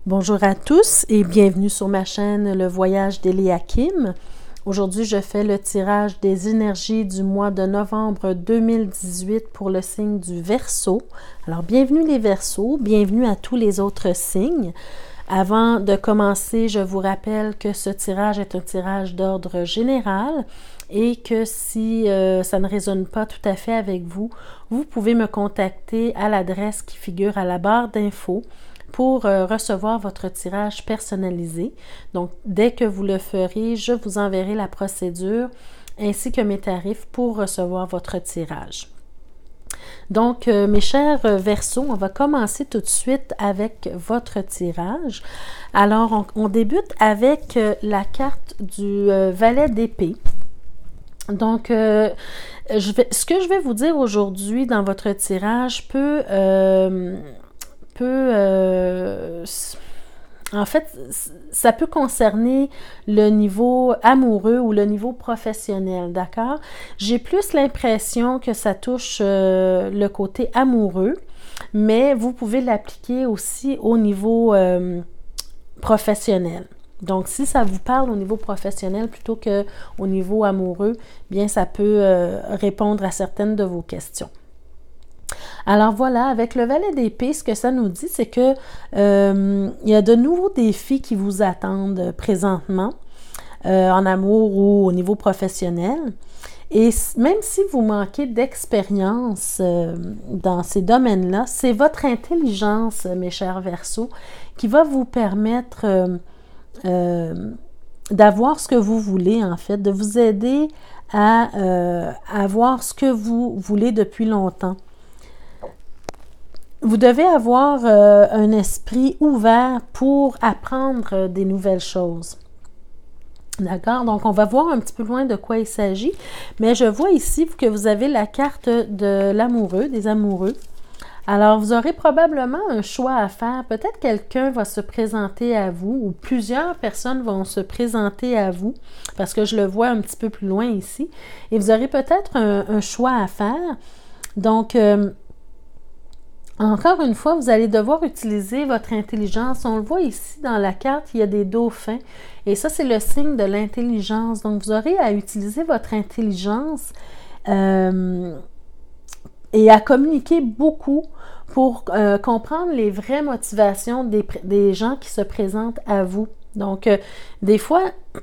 Bonjour à tous et bienvenue sur ma chaîne Le Voyage d'Eliakim. Aujourd'hui, je fais le tirage des énergies du mois de novembre 2018 pour le signe du Verseau. Alors, bienvenue les Verseaux, bienvenue à tous les autres signes. Avant de commencer, je vous rappelle que ce tirage est un tirage d'ordre général et que si ça ne résonne pas tout à fait avec vous, vous pouvez me contacter à l'adresse qui figure à la barre d'infos pour recevoir votre tirage personnalisé. Donc, dès que vous le ferez, je vous enverrai la procédure ainsi que mes tarifs pour recevoir votre tirage. Donc, mes chers Verseaux, on va commencer tout de suite avec votre tirage. Alors, on débute avec la carte du valet d'épée. Donc, ce que je vais vous dire aujourd'hui dans votre tirage en fait, ça peut concerner le niveau amoureux ou le niveau professionnel, d'accord? J'ai plus l'impression que ça touche le côté amoureux, mais vous pouvez l'appliquer aussi au niveau professionnel. Donc, si ça vous parle au niveau professionnel plutôt qu'au niveau amoureux, bien, ça peut répondre à certaines de vos questions. Alors voilà, avec le valet d'épée, ce que ça nous dit, c'est que il y a de nouveaux défis qui vous attendent présentement, en amour ou au niveau professionnel. Et même si vous manquez d'expérience dans ces domaines-là, c'est votre intelligence, mes chers Verseaux, qui va vous permettre d'avoir ce que vous voulez, en fait, de vous aider à avoir ce que vous voulez depuis longtemps. Vous devez avoir un esprit ouvert pour apprendre des nouvelles choses. D'accord? Donc, on va voir un petit peu loin de quoi il s'agit. Mais je vois ici que vous avez la carte de l'amoureux, des amoureux. Alors, vous aurez probablement un choix à faire. Peut-être quelqu'un va se présenter à vous ou plusieurs personnes vont se présenter à vous parce que je le vois un petit peu plus loin ici. Et vous aurez peut-être un choix à faire. Donc, encore une fois, vous allez devoir utiliser votre intelligence. On le voit ici dans la carte, il y a des dauphins. Et ça, c'est le signe de l'intelligence. Donc, vous aurez à utiliser votre intelligence et à communiquer beaucoup pour comprendre les vraies motivations des gens qui se présentent à vous. Donc, des fois,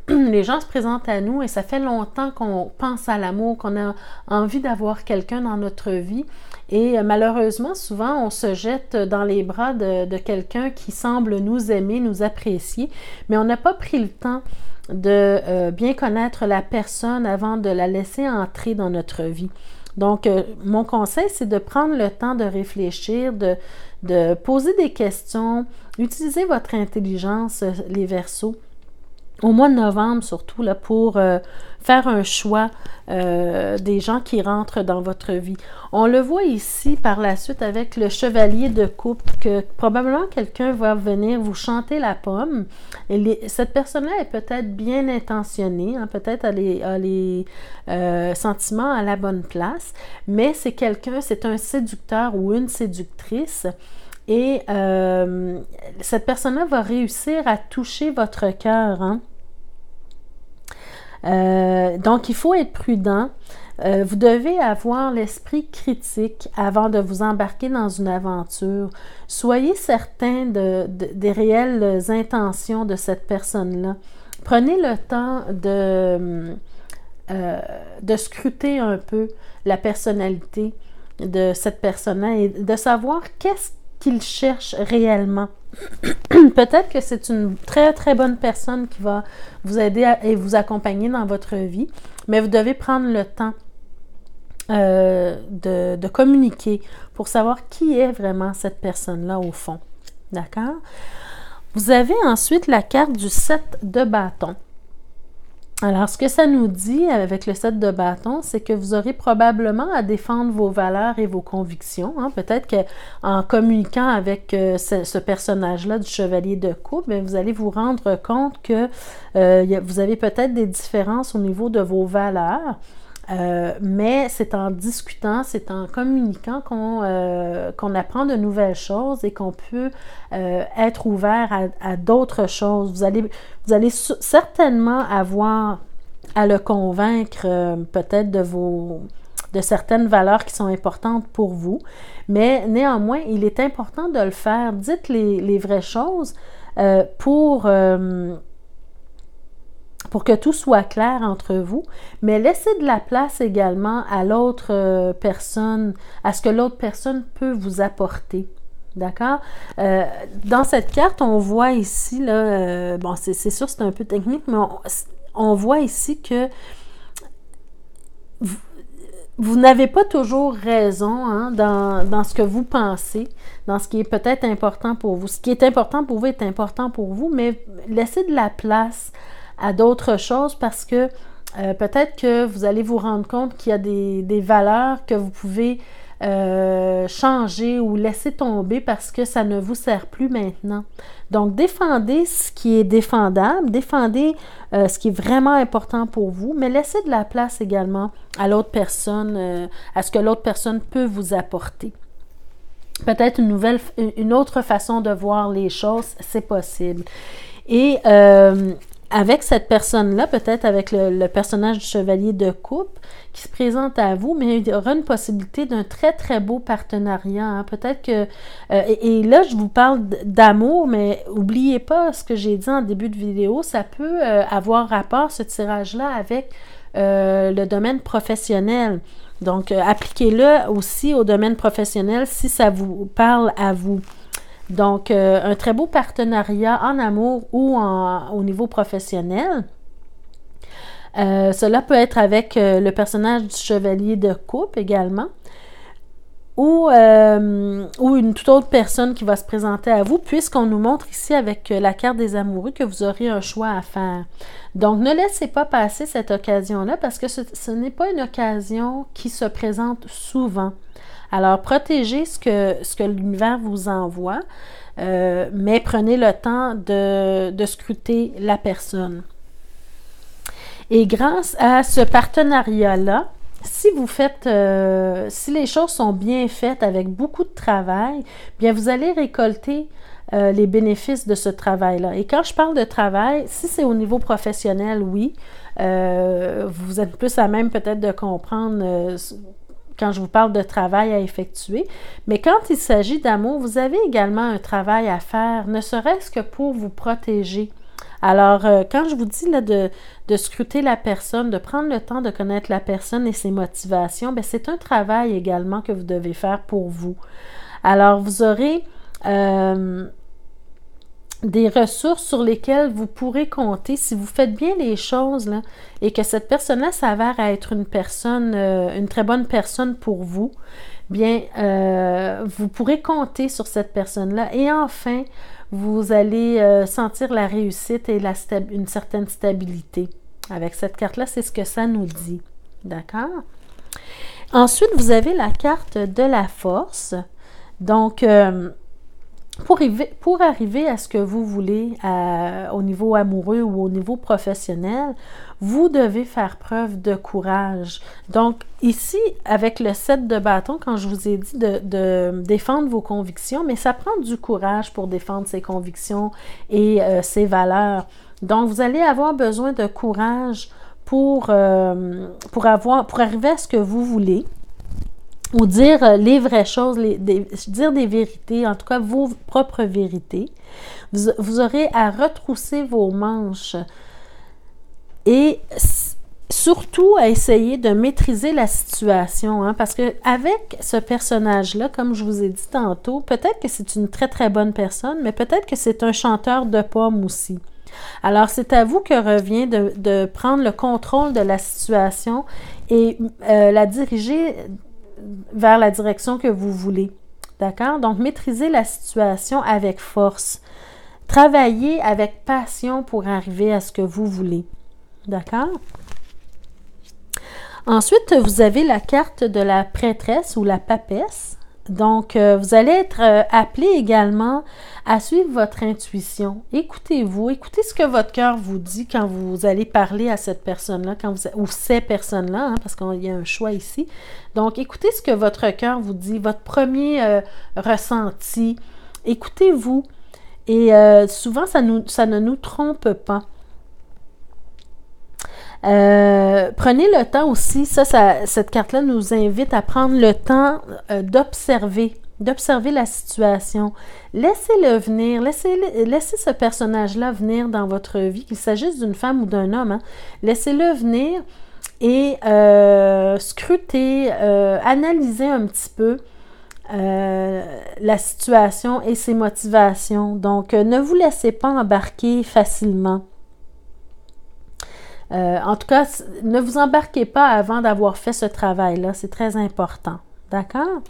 les gens se présentent à nous et ça fait longtemps qu'on pense à l'amour, qu'on a envie d'avoir quelqu'un dans notre vie. Et malheureusement, souvent, on se jette dans les bras de quelqu'un qui semble nous aimer, nous apprécier, mais on n'a pas pris le temps de bien connaître la personne avant de la laisser entrer dans notre vie. Donc, mon conseil, c'est de prendre le temps de réfléchir, de poser des questions, utiliser votre intelligence, les Verseaux, au mois de novembre surtout, là, pour faire un choix des gens qui rentrent dans votre vie. On le voit ici par la suite avec le chevalier de coupe, que probablement quelqu'un va venir vous chanter la pomme. Et cette personne-là est peut-être bien intentionnée, hein, peut-être a les sentiments à la bonne place, mais c'est un séducteur ou une séductrice. Et cette personne-là va réussir à toucher votre cœur. Hein? Donc, il faut être prudent. Vous devez avoir l'esprit critique avant de vous embarquer dans une aventure. Soyez certain des réelles intentions de cette personne-là. Prenez le temps de scruter un peu la personnalité de cette personne-là et de savoir qu'est-ce qu'il cherche réellement. Peut-être que c'est une très, très bonne personne qui va vous aider et vous accompagner dans votre vie, mais vous devez prendre le temps de communiquer pour savoir qui est vraiment cette personne-là au fond. D'accord? Vous avez ensuite la carte du 7 de bâton. Alors, ce que ça nous dit avec le 7 de bâton, c'est que vous aurez probablement à défendre vos valeurs et vos convictions. Hein. Peut-être qu'en communiquant avec ce personnage-là du chevalier de coupe, bien, vous allez vous rendre compte que vous avez peut-être des différences au niveau de vos valeurs. Mais c'est en discutant, c'est en communiquant qu'on apprend de nouvelles choses et qu'on peut être ouvert à d'autres choses. Vous allez certainement avoir à le convaincre peut-être de certaines valeurs qui sont importantes pour vous, mais néanmoins, il est important de le faire. Dites les vraies choses pour que tout soit clair entre vous, mais laissez de la place également à l'autre personne, à ce que l'autre personne peut vous apporter. D'accord? Dans cette carte, on voit ici, là, bon, c'est sûr, c'est un peu technique, mais on voit ici que vous n'avez pas toujours raison hein, dans ce que vous pensez, dans ce qui est peut-être important pour vous. Ce qui est important pour vous est important pour vous, mais laissez de la place à d'autres choses parce que peut-être que vous allez vous rendre compte qu'il y a des valeurs que vous pouvez changer ou laisser tomber parce que ça ne vous sert plus maintenant. Donc, défendez ce qui est défendable, défendez ce qui est vraiment important pour vous, mais laissez de la place également à l'autre personne, à ce que l'autre personne peut vous apporter. Peut-être une autre façon de voir les choses, c'est possible. Et avec cette personne-là, peut-être avec le personnage du chevalier de coupe qui se présente à vous, mais il y aura une possibilité d'un très, très beau partenariat. Hein. Peut-être que... et là, je vous parle d'amour, mais n'oubliez pas ce que j'ai dit en début de vidéo, ça peut avoir rapport, ce tirage-là, avec le domaine professionnel. Donc, appliquez-le aussi au domaine professionnel si ça vous parle à vous. Donc, un très beau partenariat en amour ou au niveau professionnel. Cela peut être avec le personnage du chevalier de coupe également. Ou une toute autre personne qui va se présenter à vous, puisqu'on nous montre ici avec la carte des amoureux que vous aurez un choix à faire. Donc, ne laissez pas passer cette occasion-là parce que ce n'est pas une occasion qui se présente souvent. Alors, protégez ce que l'univers vous envoie, mais prenez le temps de scruter la personne. Et grâce à ce partenariat-là, si vous faites, si les choses sont bien faites avec beaucoup de travail, bien vous allez récolter les bénéfices de ce travail-là. Et quand je parle de travail, si c'est au niveau professionnel, oui, vous êtes plus à même peut-être de comprendre quand je vous parle de travail à effectuer. Mais quand il s'agit d'amour, vous avez également un travail à faire, ne serait-ce que pour vous protéger. Alors, quand je vous dis là, de scruter la personne, de prendre le temps de connaître la personne et ses motivations, bien, c'est un travail également que vous devez faire pour vous. Alors, vous aurez des ressources sur lesquelles vous pourrez compter si vous faites bien les choses là, et que cette personne-là s'avère être une personne, une très bonne personne pour vous, bien, vous pourrez compter sur cette personne-là. Et enfin, vous allez sentir la réussite et une certaine stabilité. Avec cette carte-là, c'est ce que ça nous dit. D'accord? Ensuite, vous avez la carte de la force. Donc, pour arriver à ce que vous voulez au niveau amoureux ou au niveau professionnel, vous devez faire preuve de courage. Donc, ici, avec le 7 de bâton, quand je vous ai dit de défendre vos convictions, mais ça prend du courage pour défendre ses convictions et ses valeurs. Donc, vous allez avoir besoin de courage pour arriver à ce que vous voulez. Ou dire les vraies choses, dire des vérités, en tout cas vos propres vérités. Vous aurez à retrousser vos manches et surtout à essayer de maîtriser la situation, hein, parce que avec ce personnage-là, comme je vous ai dit tantôt, peut-être que c'est une très très bonne personne, mais peut-être que c'est un chanteur de pommes aussi. Alors, c'est à vous que revient de prendre le contrôle de la situation et la diriger vers la direction que vous voulez. D'accord? Donc, maîtrisez la situation avec force. Travaillez avec passion pour arriver à ce que vous voulez. D'accord? Ensuite, vous avez la carte de la prêtresse ou la papesse. Donc, vous allez être appelé également à suivre votre intuition. Écoutez-vous, écoutez ce que votre cœur vous dit quand vous allez parler à cette personne-là, ou ces personnes-là, hein, parce qu'il y a un choix ici. Donc, écoutez ce que votre cœur vous dit, votre premier ressenti. Écoutez-vous. Et souvent, ça ne nous trompe pas. Prenez le temps aussi, cette carte-là nous invite à prendre le temps d'observer la situation. Laissez-le venir, laissez ce personnage-là venir dans votre vie, qu'il s'agisse d'une femme ou d'un homme. Hein. Laissez-le venir et scruter, analyser un petit peu la situation et ses motivations. Donc, ne vous laissez pas embarquer facilement. En tout cas, ne vous embarquez pas avant d'avoir fait ce travail-là. C'est très important. D'accord?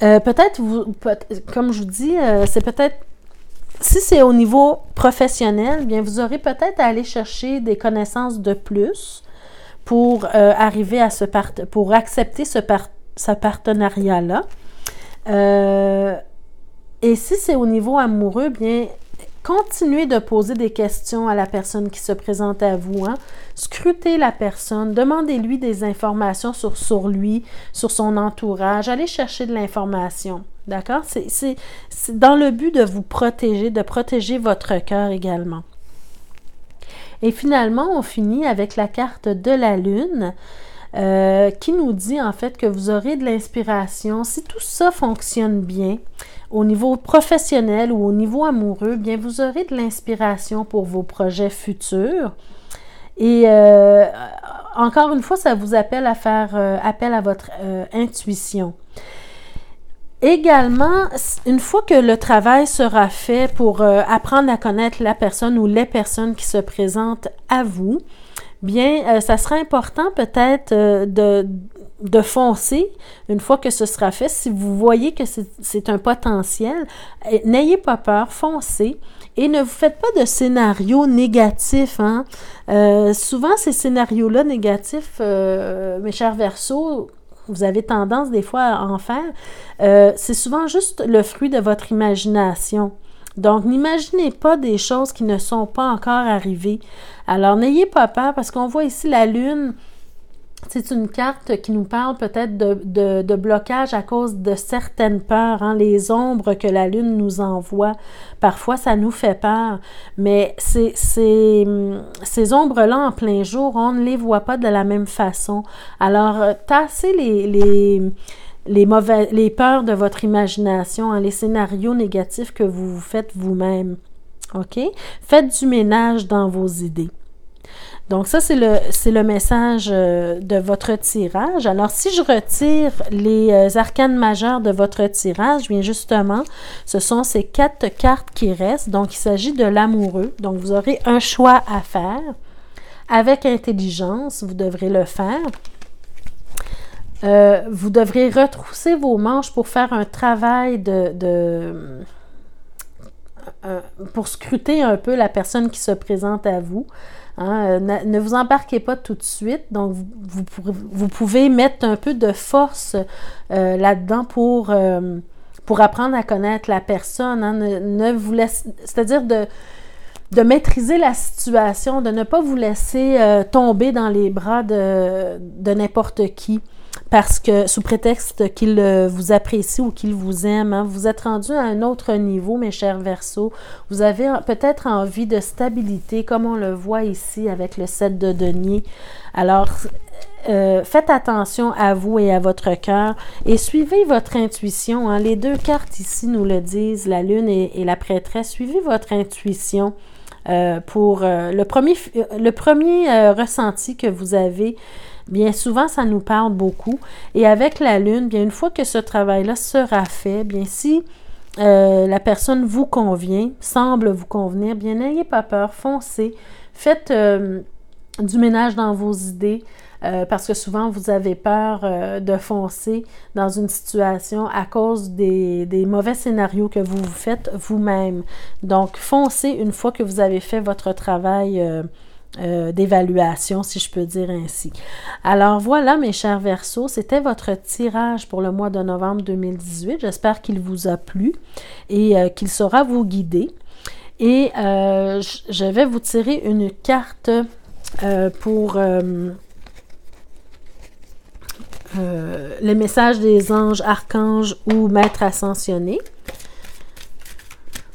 Comme je vous dis, c'est peut-être, si c'est au niveau professionnel, bien, vous aurez peut-être à aller chercher des connaissances de plus pour arriver à pour accepter ce partenariat-là. Et si c'est au niveau amoureux, bien, continuez de poser des questions à la personne qui se présente à vous. Hein. Scrutez la personne, demandez-lui des informations sur lui, sur son entourage. Allez chercher de l'information. D'accord? C'est dans le but de vous protéger, de protéger votre cœur également. Et finalement, on finit avec la carte de la Lune. Qui nous dit en fait que vous aurez de l'inspiration. Si tout ça fonctionne bien, au niveau professionnel ou au niveau amoureux, bien vous aurez de l'inspiration pour vos projets futurs. Et encore une fois, ça vous appelle à faire appel à votre intuition. Également, une fois que le travail sera fait pour apprendre à connaître la personne ou les personnes qui se présentent à vous, bien, ça sera important peut-être de foncer une fois que ce sera fait. Si vous voyez que c'est un potentiel, n'ayez pas peur, foncez et ne vous faites pas de scénarios négatifs. Hein? Souvent, ces scénarios-là négatifs, mes chers Verseaux, vous avez tendance des fois à en faire. C'est souvent juste le fruit de votre imagination. Donc, n'imaginez pas des choses qui ne sont pas encore arrivées. Alors, n'ayez pas peur parce qu'on voit ici la Lune, c'est une carte qui nous parle peut-être de blocage à cause de certaines peurs, hein, les ombres que la Lune nous envoie. Parfois, ça nous fait peur, mais ces ombres-là en plein jour, on ne les voit pas de la même façon. Alors, tassez les peurs de votre imagination, hein, les scénarios négatifs que vous vous faites vous-même. OK? Faites du ménage dans vos idées. Donc ça, c'est le message de votre tirage. Alors, si je retire les arcanes majeures de votre tirage, bien justement, ce sont ces 4 cartes qui restent. Donc, il s'agit de l'amoureux. Donc, vous aurez un choix à faire. Avec intelligence, vous devrez le faire. Vous devrez retrousser vos manches pour faire un travail pour scruter un peu la personne qui se présente à vous. Hein, ne vous embarquez pas tout de suite, donc vous pouvez mettre un peu de force là-dedans pour apprendre à connaître la personne. Hein, c'est-à-dire de maîtriser la situation, de ne pas vous laisser tomber dans les bras de n'importe qui. Parce que, sous prétexte qu'il vous apprécie ou qu'il vous aime, hein, vous êtes rendu à un autre niveau, mes chers Verseaux. Vous avez peut-être envie de stabilité, comme on le voit ici avec le 7 de denier. Alors, faites attention à vous et à votre cœur et suivez votre intuition. Hein. Les 2 cartes ici nous le disent, la Lune et la prêtresse. Suivez votre intuition pour le premier ressenti que vous avez. Bien souvent, ça nous parle beaucoup. Et avec la Lune, bien une fois que ce travail-là sera fait, bien si la personne vous convient, semble vous convenir, bien n'ayez pas peur, foncez. Faites du ménage dans vos idées parce que souvent, vous avez peur de foncer dans une situation à cause des mauvais scénarios que vous vous faites vous-même. Donc, foncez une fois que vous avez fait votre travail d'évaluation, si je peux dire ainsi. Alors voilà, mes chers Verseaux, c'était votre tirage pour le mois de novembre 2018. J'espère qu'il vous a plu et qu'il saura vous guider. Et je vais vous tirer une carte pour le message des anges, archanges ou maîtres ascensionnés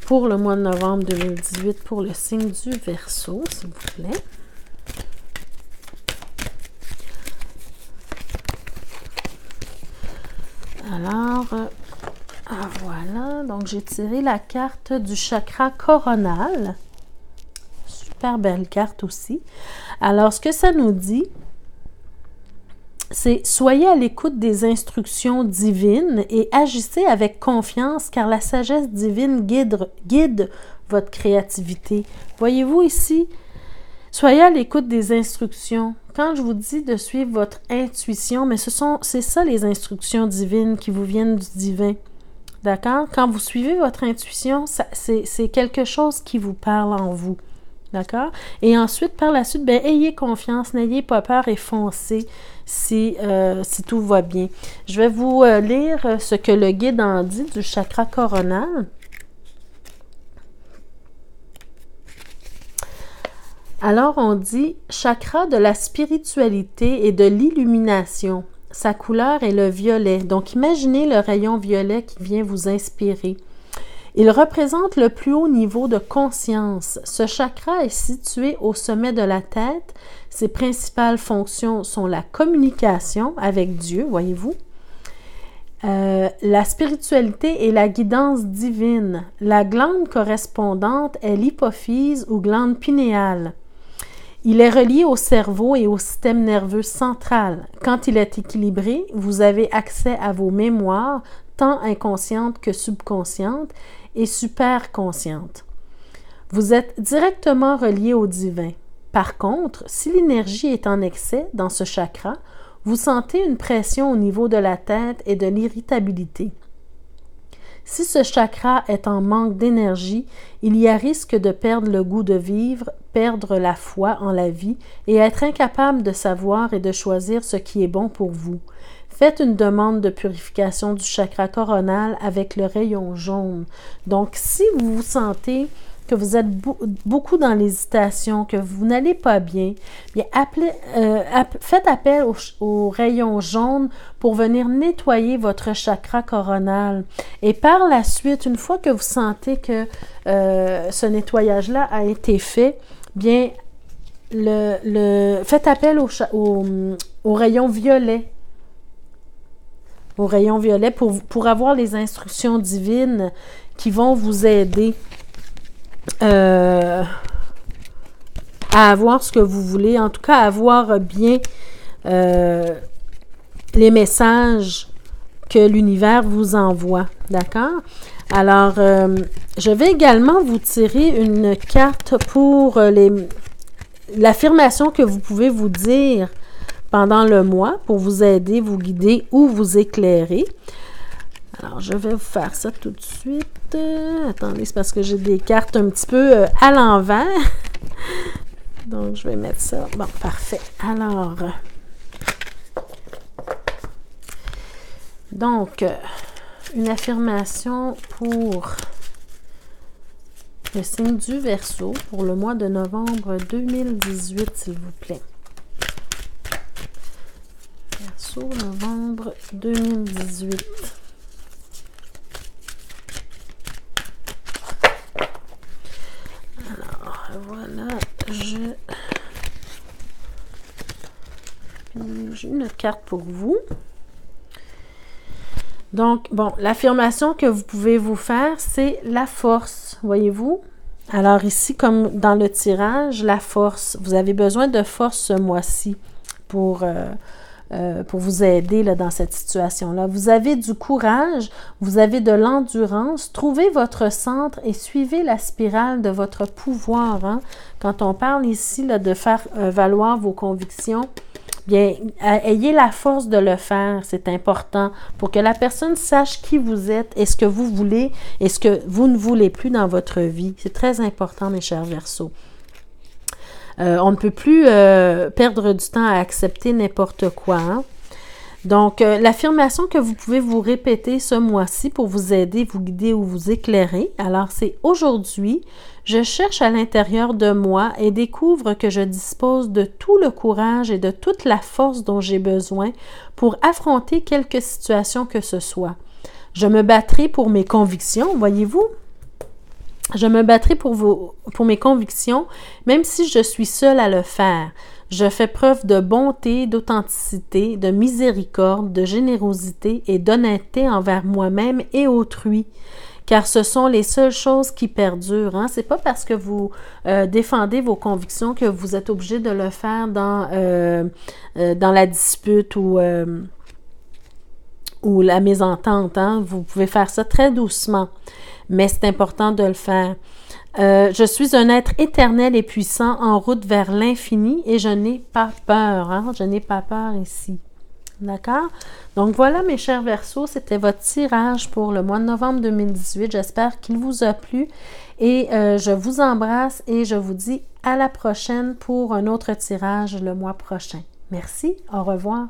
pour le mois de novembre 2018 pour le signe du Verseau, s'il vous plaît. Alors, voilà, donc j'ai tiré la carte du chakra coronal. Super belle carte aussi. Alors, ce que ça nous dit, c'est « Soyez à l'écoute des instructions divines et agissez avec confiance car la sagesse divine guide votre créativité. » Voyez-vous ici, soyez à l'écoute des instructions. Quand je vous dis de suivre votre intuition, mais c'est ça les instructions divines qui vous viennent du divin. D'accord? Quand vous suivez votre intuition, c'est quelque chose qui vous parle en vous. D'accord? Et ensuite, par la suite, ayez confiance, n'ayez pas peur et foncez si tout va bien. Je vais vous lire ce que le guide en dit du chakra coronal. Alors, on dit « chakra de la spiritualité et de l'illumination ». Sa couleur est le violet. Donc, imaginez le rayon violet qui vient vous inspirer. Il représente le plus haut niveau de conscience. Ce chakra est situé au sommet de la tête. Ses principales fonctions sont la communication avec Dieu, voyez-vous, la spiritualité et la guidance divine. La glande correspondante est l'hypophyse ou glande pinéale. Il est relié au cerveau et au système nerveux central. Quand il est équilibré, vous avez accès à vos mémoires, tant inconscientes que subconscientes, et superconscientes. Vous êtes directement relié au divin. Par contre, si l'énergie est en excès dans ce chakra, vous sentez une pression au niveau de la tête et de l'irritabilité. Si ce chakra est en manque d'énergie, il y a risque de perdre le goût de vivre, perdre la foi en la vie et être incapable de savoir et de choisir ce qui est bon pour vous. Faites une demande de purification du chakra coronal avec le rayon jaune. Donc, si vous vous sentez que vous êtes beaucoup dans l'hésitation, que vous n'allez pas bien, bien faites appel au rayon jaune pour venir nettoyer votre chakra coronal. Et par la suite, une fois que vous sentez que ce nettoyage-là a été fait, bien, faites appel au rayon violet. Au rayon violet pour avoir les instructions divines qui vont vous aider à avoir ce que vous voulez, en tout cas à avoir bien les messages que l'univers vous envoie, d'accord? Alors, je vais également vous tirer une carte pour l'affirmation que vous pouvez vous dire pendant le mois pour vous aider, vous guider ou vous éclairer. Alors, je vais vous faire ça tout de suite. Attendez, c'est parce que j'ai des cartes un petit peu à l'envers. Donc, je vais mettre ça. Bon, parfait. Alors, donc, une affirmation pour le signe du Verseau pour le mois de novembre 2018, s'il vous plaît. Verseau, novembre 2018. Alors, voilà, j'ai une carte pour vous. Donc, bon, l'affirmation que vous pouvez vous faire, c'est la force, voyez-vous? Alors ici, comme dans le tirage, la force. Vous avez besoin de force ce mois-ci pour vous aider là, dans cette situation-là. Vous avez du courage, vous avez de l'endurance. Trouvez votre centre et suivez la spirale de votre pouvoir. Hein? Quand on parle ici là, de faire valoir vos convictions, bien, ayez la force de le faire, c'est important, pour que la personne sache qui vous êtes et ce que vous voulez et ce que vous ne voulez plus dans votre vie. C'est très important, mes chers Verseaux. On ne peut plus perdre du temps à accepter n'importe quoi. Hein? Donc, l'affirmation que vous pouvez vous répéter ce mois-ci pour vous aider, vous guider ou vous éclairer, alors c'est aujourd'hui, je cherche à l'intérieur de moi et découvre que je dispose de tout le courage et de toute la force dont j'ai besoin pour affronter quelque situation que ce soit. Je me battrai pour mes convictions, voyez-vous? Je me battrai pour mes convictions, même si je suis seule à le faire. Je fais preuve de bonté, d'authenticité, de miséricorde, de générosité et d'honnêteté envers moi-même et autrui, car ce sont les seules choses qui perdurent. Hein? C'est pas parce que vous défendez vos convictions que vous êtes obligé de le faire dans la dispute ou la mésentente. Hein? Vous pouvez faire ça très doucement, mais c'est important de le faire. Je suis un être éternel et puissant en route vers l'infini et je n'ai pas peur. Hein? Je n'ai pas peur ici. D'accord? Donc voilà mes chers Verseaux, c'était votre tirage pour le mois de novembre 2018. J'espère qu'il vous a plu et je vous embrasse et je vous dis à la prochaine pour un autre tirage le mois prochain. Merci, au revoir.